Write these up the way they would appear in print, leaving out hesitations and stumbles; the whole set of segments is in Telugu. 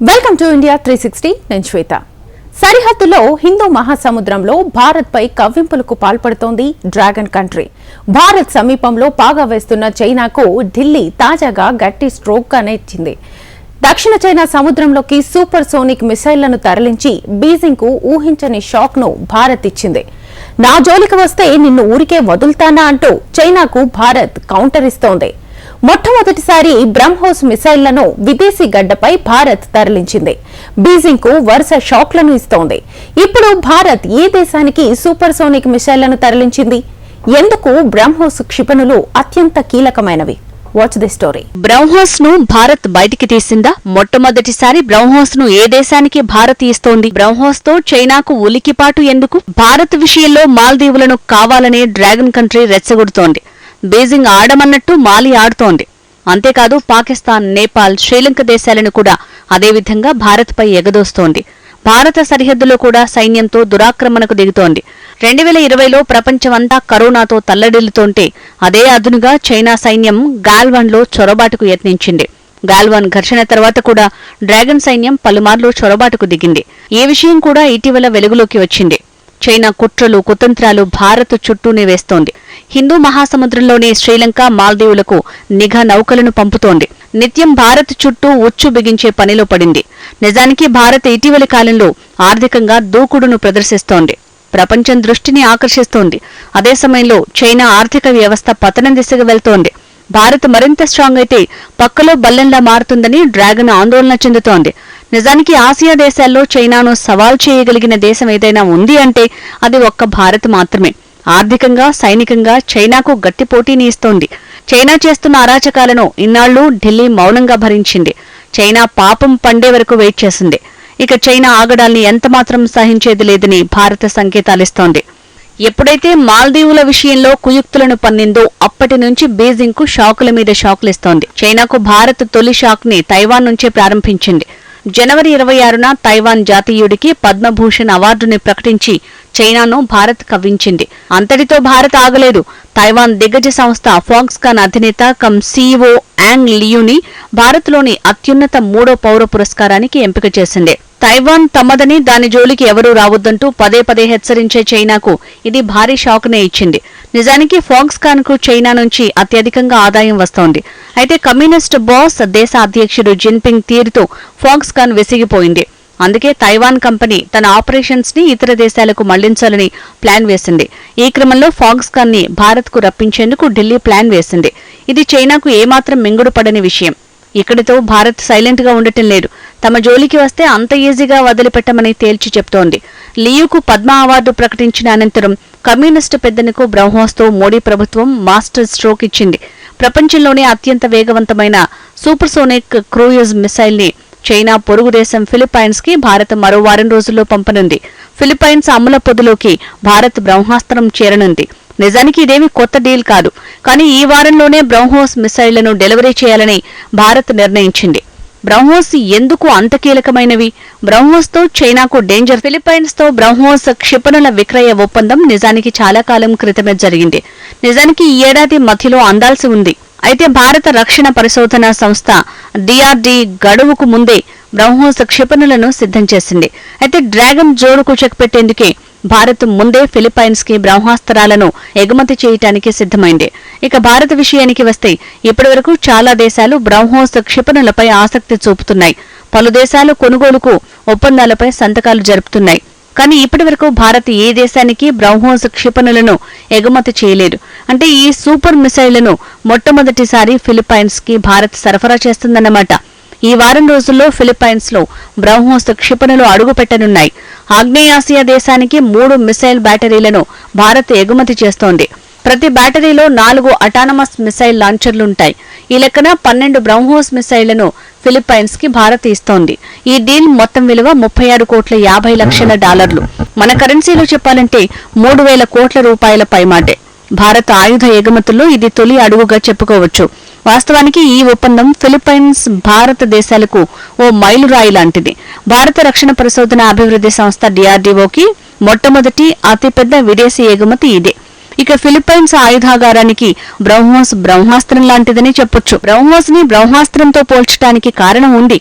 వెల్కమ్ టు ఇండియా 360 నేను శ్వేత. సరిహద్దులో హిందూ మహాసముద్రంలో భారత్ పై కవ్వింపులకు పాల్పడుతోంది డ్రాగన్ కంట్రీ. భారత్ సమీపంలో పాగా వేస్తున్న చైనాకు ఢిల్లీ తాజాగా గట్టి స్ట్రోక్ గానే ఇచ్చింది. దక్షిణ చైనా సముద్రంలోకి సూపర్ సోనిక్ మిసైళ్లను తరలించి బీజింగ్ కు ఊహించని షాక్ ను భారత్ ఇచ్చింది. నా జోలికి వస్తే నిన్ను ఊరికే వదులుతానా అంటూ చైనాకు భారత్ కౌంటర్ ఇస్తోంది. మొట్టమొదటిసారి బ్రహ్మోస్ మిసైళ్లను విదేశీ గడ్డపై భారత్ తరలించింది. బీజింగ్ కు వరుస షాక్లను ఇస్తోంది. ఇప్పుడు భారత్ ఏ దేశానికి సూపర్ సోనిక్ మిసైళ్లను తరలించింది? ఎందుకు బ్రహ్మోస్ క్షిపణులు అత్యంత కీలకమైనవి? Watch the story. బ్రహ్మోస్ ను భారత్ బయటికి తీసిందా? మొట్టమొదటిసారి బ్రహ్మోస్ ను ఏ దేశానికి భారత్ ఇస్తోంది? బ్రహ్మోస్ తో చైనాకు ఉలికిపాటు ఎందుకు? భారత్ విషయంలో మాల్దీవులను కావాలనే డ్రాగన్ కంట్రీ రెచ్చగొడుతోంది. బీజింగ్ ఆడమన్నట్టు మాలి ఆడుతోంది. అంతేకాదు పాకిస్తాన్, నేపాల్, శ్రీలంక దేశాలను కూడా అదేవిధంగా భారత్పై ఎగదోస్తోంది. భారత సరిహద్దులో కూడా సైన్యంతో దురాక్రమణకు దిగుతోంది. 2020లో ప్రపంచమంతా కరోనాతో తల్లడిల్లుతోంటే అదే అదునుగా చైనా సైన్యం గాల్వాన్లో చొరబాటుకు యత్నించింది. గాల్వాన్ ఘర్షణ తర్వాత కూడా డ్రాగన్ సైన్యం పలుమార్లు చొరబాటుకు దిగింది. ఈ విషయం కూడా ఇటీవల వెలుగులోకి వచ్చింది. చైనా కుట్రలు, కుతంత్రాలు భారత్ చుట్టూనే వేస్తోంది. హిందూ మహాసముద్రంలోని శ్రీలంక, మాల్దీవులకు నిఘా నౌకలను పంపుతోంది. నిత్యం భారత్ చుట్టూ ఉచ్చు బిగించే పనిలో పడింది. నిజానికి భారత్ ఇటీవలి కాలంలో ఆర్థికంగా దూకుడును ప్రదర్శిస్తోంది. ప్రపంచం దృష్టిని ఆకర్షిస్తోంది. అదే సమయంలో చైనా ఆర్థిక వ్యవస్థ పతనం దిశగా వెళ్తోంది. భారత్ మరింత స్ట్రాంగ్ అయితే పక్కలో బల్లెంలా మారుతుందని డ్రాగన్ ఆందోళన చెందుతోంది. నిజానికి ఆసియా దేశాల్లో చైనాను సవాల్ చేయగలిగిన దేశం ఏదైనా ఉంది అంటే అది ఒక్క భారత్ మాత్రమే. ఆర్థికంగా, సైనికంగా చైనాకు గట్టి పోటీని ఇస్తోంది. చైనా చేస్తున్న అరాచకాలను ఇన్నాళ్లు ఢిల్లీ మౌనంగా భరించింది. చైనా పాపం పండే వరకు వెయిట్ చేసింది. ఇక చైనా ఆగడాల్ని ఎంతమాత్రం సహించేది లేదని భారత సంకేతాలిస్తోంది. ఎప్పుడైతే మాల్దీవుల విషయంలో కుయుక్తులను పన్నిందో అప్పటి నుంచి బీజింగ్ కు షాకుల మీద షాకులిస్తోంది. చైనాకు భారత్ తొలి షాక్ ని తైవాన్ నుంచే ప్రారంభించింది. జనవరి 26న తైవాన్ జాతీయుడికి పద్మభూషణ్ అవార్డుని ప్రకటించి చైనాను భారత్ కవ్వించింది. అంతటితో భారత్ ఆగలేదు. తైవాన్ దిగ్గజ సంస్థ ఫాక్స్కాన్ అధినేత కమ్ సీఈఓ యాంగ్ లియూని భారత్లోని అత్యున్నత 3వ పౌర పురస్కారానికి ఎంపిక చేసింది. తైవాన్ తమదని, దాని జోలికి ఎవరూ రావద్దంటూ పదే పదే హెచ్చరించే చైనాకు ఇది భారీ షాక్నే ఇచ్చింది. నిజానికి ఫాక్స్కాన్ కు చైనా నుంచి అత్యధికంగా ఆదాయం వస్తోంది. అయితే కమ్యూనిస్ట్ బాస్ దేశ అధ్యక్షుడు జిన్పింగ్ తీరుతో ఫాక్స్కాన్ విసిగిపోయింది. అందుకే తైవాన్ కంపెనీ తన ఆపరేషన్స్ ని ఇతర దేశాలకు మళ్లించాలని ప్లాన్ వేసింది. ఈ క్రమంలో ఫాక్స్కాన్ ని భారత్ కు రప్పించేందుకు ఢిల్లీ ప్లాన్ వేసింది. ఇది చైనాకు ఏమాత్రం మింగుడుపడని విషయం. ఇక్కడితో భారత్ సైలెంట్ గా ఉండటం లేదు. తమ జోలికి వస్తే అంత ఈజీగా వదిలిపెట్టమని తేల్చి చెప్తోంది. లియూకు పద్మ అవార్డు ప్రకటించిన అనంతరం కమ్యూనిస్టు పెద్దనకు బ్రహ్మోస్తో మోడీ ప్రభుత్వం మాస్టర్ స్ట్రోక్ ఇచ్చింది. ప్రపంచంలోనే అత్యంత వేగవంతమైన సూపర్సోనిక్ క్రూయిజ్ మిసైల్ ని చైనా పొరుగు దేశం ఫిలిప్పైన్స్ కి భారత్ మరో వారం రోజుల్లో పంపనుంది. ఫిలిప్పైన్స్ అమ్ముల పొదిలోకి భారత్ బ్రహ్మాస్త్రం చేరనుంది. నిజానికి ఇదేమీ కొత్త డీల్ కాదు. కానీ ఈ వారంలోనే బ్రహ్మోస్ మిసైళ్లను డెలివరీ చేయాలని భారత్ నిర్ణయించింది. బ్రహ్మోస్ ఎందుకు అంత కీలకమైనవి? బ్రహ్మోస్ తో చైనాకు డేంజర్. ఫిలిప్పైన్స్ తో బ్రహ్మోస్ క్షిపణుల విక్రయ ఒప్పందం నిజానికి చాలా కాలం క్రితమే జరిగింది. నిజానికి ఈ ఏడాది మధ్యలో అందాల్సి ఉంది. అయితే భారత రక్షణ పరిశోధన సంస్థ డిఆర్డీ గడువుకు ముందే బ్రహ్మోస్ క్షిపణులను సిద్ధం చేసింది. అయితే డ్రాగన్ జోరుకు చెక్ పెట్టేందుకే భారత్ ముందే ఫిలిప్పైన్స్ కి బ్రహ్మాస్త్రాలను ఎగుమతి చేయటానికి సిద్ధమైంది. ఇక భారత విషయానికి వస్తే ఇప్పటివరకు చాలా దేశాలు బ్రహ్మోస్ క్షిపణులపై ఆసక్తి చూపుతున్నాయి. పలు దేశాలు కొనుగోలుకు ఒప్పందాలపై సంతకాలు జరుపుతున్నాయి. కానీ ఇప్పటివరకు భారత్ ఏ దేశానికి బ్రహ్మోస్ క్షిపణులను ఎగుమతి చేయలేదు. అంటే ఈ సూపర్ మిసైళ్లను మొట్టమొదటిసారి ఫిలిప్పైన్స్ కి భారత్ సరఫరా చేస్తుందన్నమాట. ఈ వారం రోజుల్లో ఫిలిప్పైన్స్ లో బ్రహ్మోస్ క్షిపణులు అడుగుపెట్టనున్నాయి. ఆగ్నేయాసియా దేశానికి 3 మిసైల్ బ్యాటరీలను భారత్ ఎగుమతి చేస్తోంది. ప్రతి బ్యాటరీలో 4 అటానమస్ మిసైల్ లాంచర్లుంటాయి. ఈ లెక్కన 12 బ్రహ్మోస్ మిసైళ్లను ఫిలిప్పైన్స్ కి భారత్ ఇస్తోంది. ఈ డీల్ మొత్తం విలువ $36,50,00,000. మన కరెన్సీలో చెప్పాలంటే 3,000 కోట్ల రూపాయల పైమాటే. భారత ఆయుధ ఎగుమతుల్లో ఇది తొలి అడుగుగా చెప్పుకోవచ్చు. వాస్తవానికి ఈ ఒప్పందం ఫిలిప్పైన్స్, భారతదేశాలకు ఓ మైలురాయి లాంటిది. భారత రక్షణ పరిశోధన అభివృద్ధి సంస్థ డిఆర్డీఓకి మొట్టమొదటి అతిపెద్ద విదేశీ ఎగుమతి ఇదే. ఇక ఫిలిప్పైన్స్ ఆయుధాగారానికి బ్రహ్మోస్ బ్రహ్మాస్త్రం లాంటిదని చెప్పొచ్చు. బ్రహ్మోస్ ని బ్రహ్మాస్త్రంతో పోల్చడానికి కారణం ఉంది.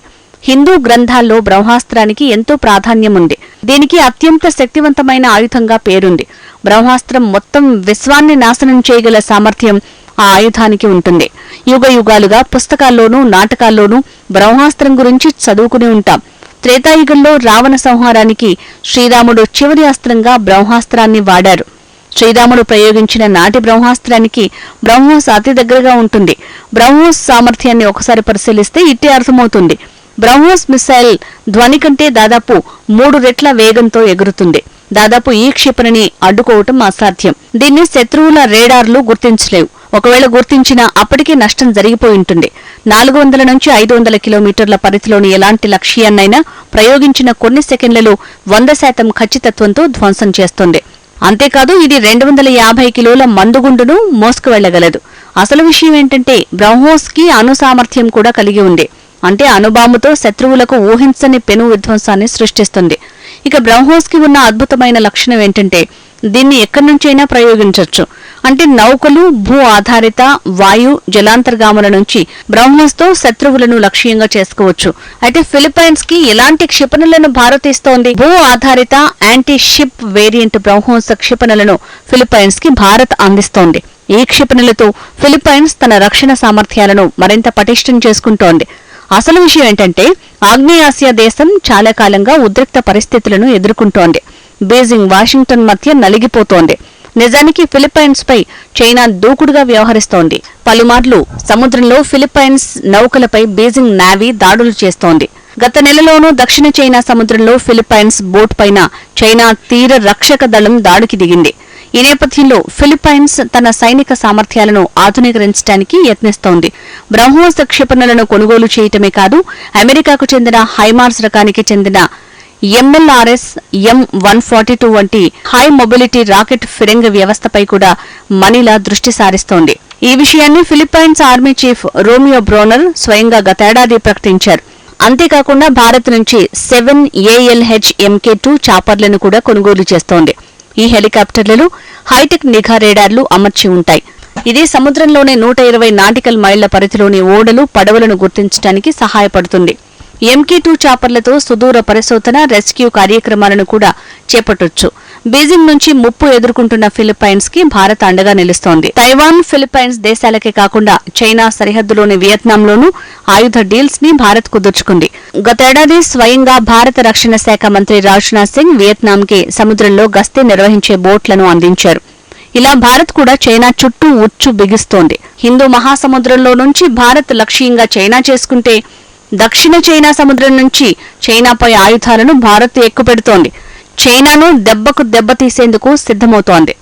హిందూ గ్రంథాల్లో బ్రహ్మాస్త్రానికి ఎంతో ప్రాధాన్యం ఉంది. దీనికి అత్యంత శక్తివంతమైన ఆయుధంగా పేరుంది. బ్రహ్మాస్త్రం మొత్తం విశ్వాన్ని నాశనం చేయగల సామర్థ్యం ఆ ఆయుధానికి ఉంటుంది. యుగయుగాలుగా పుస్తకాల్లోనూ నాటకాల్లోనూ బ్రహ్మాస్త్రం గురించి చదువుకుని ఉంటాం. త్రేతాయుగంలో రావణ సంహారానికి శ్రీరాముడు చివరి అస్త్రంగా బ్రహ్మాస్త్రాన్ని వాడారు. శ్రీరాముడు ప్రయోగించిన నాటి బ్రహ్మాస్త్రానికి బ్రహ్మోస్ అతి దగ్గరగా ఉంటుంది. బ్రహ్మోస్ సామర్థ్యాన్ని ఒకసారి పరిశీలిస్తే ఇట్టే అర్థమవుతుంది. బ్రహ్మోస్ మిసైల్ ధ్వని కంటే దాదాపు 3 రెట్ల వేగంతో ఎగురుతుంది. దాదాపు ఈ క్షిపణిని అడ్డుకోవటం అసాధ్యం. దీన్ని శత్రువుల రేడార్లు గుర్తించలేవు. ఒకవేళ గుర్తించినా అప్పటికే నష్టం జరిగిపోయి ఉంటుంది. 400 నుంచి 500 కిలోమీటర్ల పరిధిలోని ఎలాంటి లక్ష్యాన్నైనా ప్రయోగించిన కొన్ని సెకండ్లలో 100% ఖచ్చితత్వంతో ధ్వంసం చేస్తుంది. అంతేకాదు ఇది 250 కిలోల మందుగుండును మోసుకు వెళ్లగలదు. అసలు విషయం ఏంటంటే బ్రహ్మోస్ కి అణు సామర్థ్యం కూడా కలిగి ఉంది. అంటే అణుబాంబుతో శత్రువులకు ఊహించని పెను విధ్వంసాన్ని సృష్టిస్తుంది. ఇక బ్రహ్మోస్ కి ఉన్న అద్భుతమైన లక్షణం ఏంటంటే దీన్ని ఎక్కడి నుంచైనా ప్రయోగించవచ్చు. అంటే నౌకలు, భూ ఆధారిత, వాయు, జలాంతర్గాముల నుంచి బ్రహ్మోస్ తో శత్రువులను లక్ష్యంగా చేసుకోవచ్చు. అయితే ఫిలిప్పైన్స్ కి ఎలాంటి క్షిపణులను భారత్ ఇస్తోంది? భూ ఆధారిత యాంటీ షిప్ వేరియంట్ బ్రహ్మోస్ క్షిపణులను ఫిలిప్పైన్స్ కి భారత్ అందిస్తోంది. ఈ క్షిపణులతో ఫిలిప్పైన్స్ తన రక్షణ సామర్థ్యాలను మరింత పటిష్టం చేసుకుంటోంది. అసలు విషయం ఏంటంటే ఆగ్నేయాసియా దేశం చాలా కాలంగా ఉద్రిక్త పరిస్థితులను ఎదుర్కొంటోంది. బీజింగ్, వాషింగ్టన్ మధ్య నలిగిపోతోంది. నిజానికి ఫిలిప్పైన్స్ పై చైనా దూకుడుగా వ్యవహరిస్తోంది. పలుమార్లు సముద్రంలో ఫిలిప్పైన్స్ నౌకలపై బీజింగ్ నేవీ దాడులు చేస్తోంది. గత నెలలోనూ దక్షిణ చైనా సముద్రంలో ఫిలిప్పైన్స్ బోట్ పైన చైనా తీర రక్షక దళం దాడికి దిగింది. ఈ నేపథ్యంలో ఫిలిప్పైన్స్ తన సైనిక సామర్థ్యాలను ఆధునీకరించడానికి యత్నిస్తోంది. బ్రహ్మోస్ క్షిపణులను కొనుగోలు చేయటమే కాదు, అమెరికాకు చెందిన హైమార్స్ రకానికి చెందిన ఎంఎల్ఆర్ఎస్ M142 వంటి హై మొబిలిటీ రాకెట్ ఫిరంగి వ్యవస్థపై కూడా మనీలా దృష్టి సారిస్తోంది. ఈ విషయాన్ని Philippines army chief Romeo Bruner స్వయంగా గతేడాది ప్రకటించారు. అంతేకాకుండా భారత్ నుంచి 7 ALH MK2 చాపర్లను కూడా కొనుగోలు చేస్తోంది. ఈ హెలికాప్టర్లలో హైటెక్ నిఘా రేడార్లు అమర్చి ఉంటాయి. ఇది సముద్రంలోనే 120 నాటికల్ మైళ్ల పరిధిలోని ఓడలు, పడవలను గుర్తించడానికి సహాయపడుతుంది. MK2 చాపర్లతో సుదూర పరిశోధన, రెస్క్యూ కార్యక్రమాలను కూడా చేపట్టొచ్చు. బీజింగ్ నుంచి ముప్పు ఎదుర్కొంటున్న ఫిలిప్పైన్స్ కి భారత్ అండగా నిలుస్తోంది. తైవాన్, ఫిలిప్పైన్స్ దేశాలకే కాకుండా చైనా సరిహద్దులోని వియత్నాంలోనూ ఆయుధ డీల్స్ ని భారత్ కుదుర్చుకుంది. గతేడాది స్వయంగా భారత రక్షణ శాఖ మంత్రి రాజ్నాథ్ సింగ్ వియత్నాంకి సముద్రంలో గస్తీ నిర్వహించే బోట్లను అందించారు. ఇలా భారత్ కూడా చైనా చుట్టూ ఉచ్చు బిగిస్తోంది. హిందూ మహాసముద్రంలో నుంచి భారత్ లక్ష్యంగా చైనా చేసుకుంటే దక్షిణ చైనా సముద్రం నుంచి చైనాపై ఆయుధాలను భారత్ ఎక్కుపెడుతోంది. చైనాను దెబ్బకు దెబ్బ తీసేందుకు సిద్ధమవుతోంది.